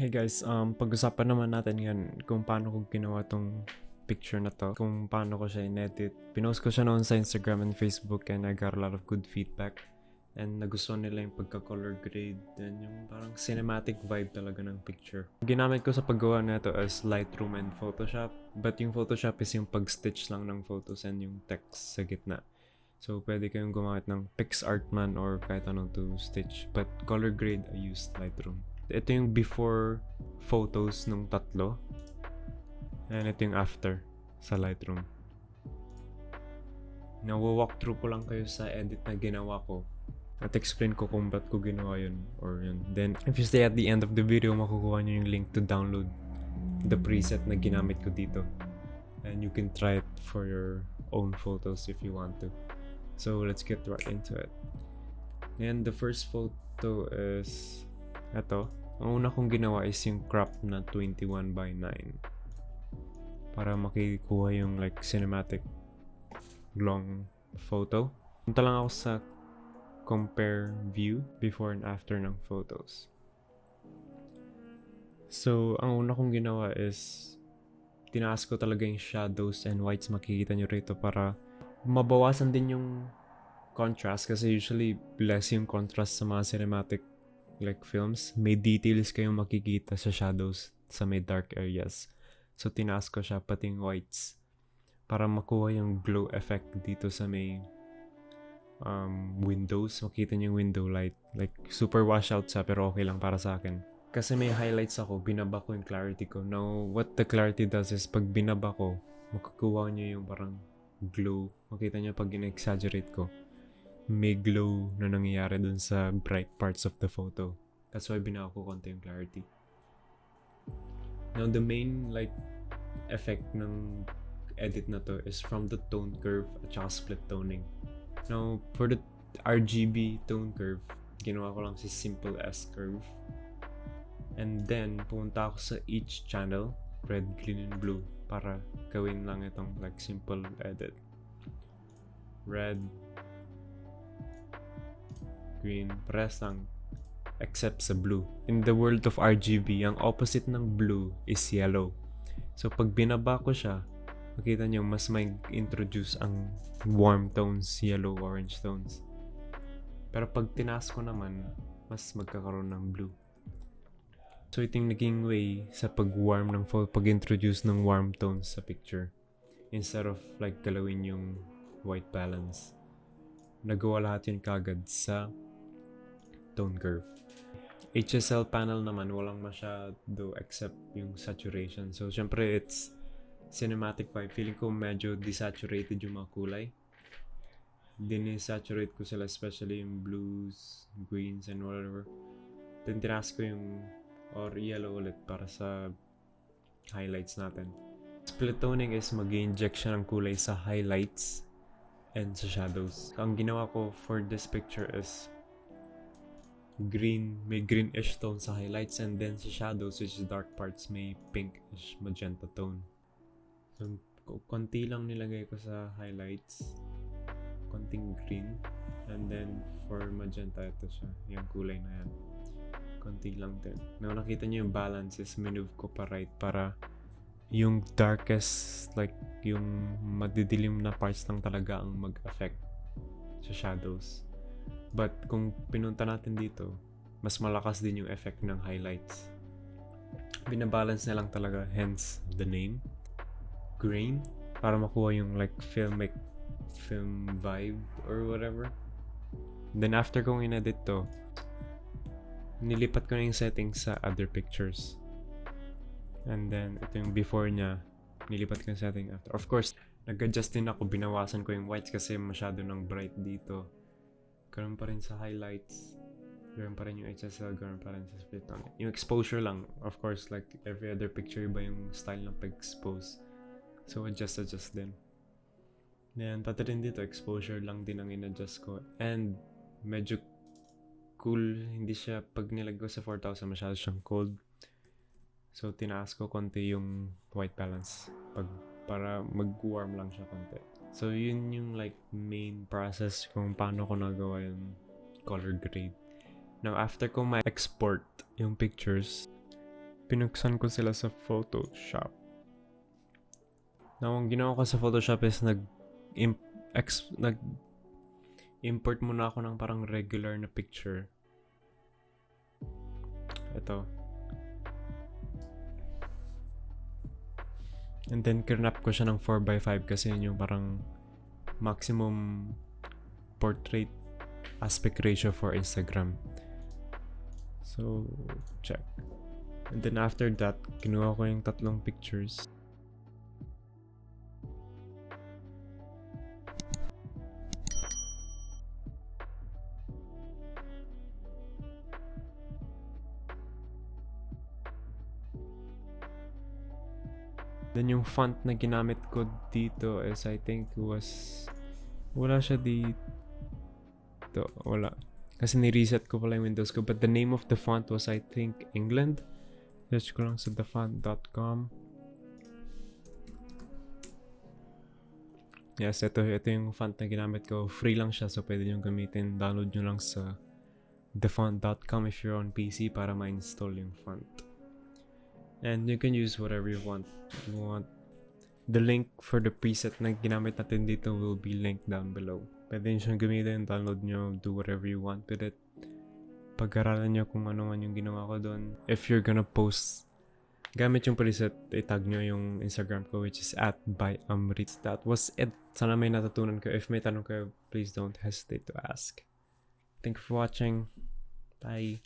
Hey guys, pag-usapan naman natin ngayon kung paano ko ginawa tong picture na to, kung paano ko siya in-edit. Pinost ko siya noon sa Instagram and Facebook and I got a lot of good feedback. And nagustuhan nila yung pagka-color grade and yung parang cinematic vibe talaga ng picture. Ginamit ko sa paggawa na ito as Lightroom and Photoshop, but yung Photoshop is yung pag-stitch lang ng photos and yung text sa gitna. So, pwede kayong gumamit ng PixArt man or kahit anong to stitch. But color grade, I used Lightroom. Ito yung before photos nung tatlo. And ito yung after sa Lightroom. Nawa-walkthrough ko lang kayo sa edit na ginawa ko. At explain ko kung ba't ko ginawa yun or yun. Then, if you stay at the end of the video, makukuha nyo yung link to download the preset na ginamit ko dito. And you can try it for your own photos if you want to. So, let's get right into it. And the first photo is ito. Ang una kong ginawa is yung crop na 21:9 para makikuha yung like cinematic long photo. Punta lang ako sa compare view before and after ng photos. So, ang una kong ginawa is tinaas ko talaga yung shadows and whites, makikita nyo rito, para mabawasan din yung contrast kasi usually less yung contrast sa mga cinematic like films. May details kayong makikita sa shadows sa may dark areas. So, tinaas ko siya pati yung whites para makuha yung glow effect dito sa may windows. Makita niyo yung window light. Like, super washout siya pero okay lang para sa akin. Kasi may highlights ako, binaba ko yung clarity ko. Now, what the clarity does is pag binaba ko, makukuha niyo yung parang glow. Makita niyo pag in-exaggerate ko, may glow na nangyayari dun sa bright parts of the photo. That's why binaba ko konti yung clarity. Now, the main like effect ng edit na to is from the tone curve at saka split toning. Now, for the RGB tone curve, ginawa ko lang si simple S curve. And then, pumunta ako sa each channel, red, green, and blue, para gawin lang itong like simple edit. Red, green, pares lang, except sa blue. In the world of RGB, ang opposite ng blue is yellow. So, pag binaba ko siya, makita nyo, mas may introduce ang warm tones, yellow, orange tones. Pero pag tinaas ko naman, mas magkakaroon ng blue. So, ito yung naging way sa pag-warm ng pag-introduce ng warm tones sa picture. Instead of like galawin yung white balance. Nagawa lahat yun kagad sa tone curve. HSL panel naman, walang masyado except yung saturation. So, syempre, it's cinematic vibe. Feeling ko medyo desaturated yung mga kulay. Dinisaturate ko sila, especially yung blues, greens, and whatever. Then, tinaas ko yung or yellow ulit para sa highlights natin. Split toning is mag-inject siya ng kulay sa highlights and sa shadows. Ang ginawa ko for this picture is green, may greenish tone sa highlights, and then sa shadows, which is dark parts, may pinkish magenta tone. So, konti lang nilagay ko sa highlights, konting green, and then for magenta, ito siya, yung kulay na yan. Konti lang din. Now, nakita niyo yung balance is minove ko pa right para yung darkest, like yung madidilim na parts lang talaga ang mag-affect sa shadows. But kung pinunta natin dito, mas malakas din yung effect ng highlights. Binabalance na lang talaga, hence the name. Grain, para makuha yung like film vibe or whatever. Then after kong inedit to, nilipat ko na yung settings sa other pictures. And then, ito yung before niya, nilipat ko yung setting after. Of course, nag-adjust din ako, binawasan ko yung whites kasi masyado ng bright dito. Ganoon pa rin sa highlights, ganoon pa rin yung HSL, ganoon pa rin sa split tone. Yung exposure lang, of course, like every other picture, iba yung style ng pag-expose. So, adjust din. Then, pati rin dito, exposure lang din ang in-adjust ko. And, medyo cool, hindi siya, pag nilagay ko sa 4,000, masyado siyang cold. So, tinaas ko konti yung white balance para mag-warm lang siya konti. So, yun yung like main process kung paano ko nagawa yung color grade. Now, after ko ma-export yung pictures, Pinuksan ko sila sa Photoshop. Now, ang ginawa ko sa Photoshop is nag-import muna ako ng parang regular na picture. Ito. And then, kirnap ko siya ng 4x5 kasi yun yung parang maximum portrait aspect ratio for Instagram. So, check. And then after that, kinuha ko yung 3 pictures. Then yung font na ginamit ko dito is I think was wala siya dito. Wala. Kasi ni-reset ko pala yung Windows ko. But the name of the font was I think England. Search ko lang sa thefont.com. Yes, ito yung font na ginamit ko. Free lang siya so pwede nyo gamitin. Download nyo lang sa thefont.com if you're on PC para ma-install yung font. And you can use whatever you want. The link for the preset na ginamit natin dito will be linked down below. Pwede nyo siyang gamitin, download nyo, do whatever you want with it. Pag-aralan nyo kung ano man yung ginawa ko doon. If you're gonna post, gamit yung preset, itag nyo yung Instagram ko which is @byamrit. That was it. Sana may natutunan ko. If may tanong kayo, please don't hesitate to ask. Thank you for watching. Bye.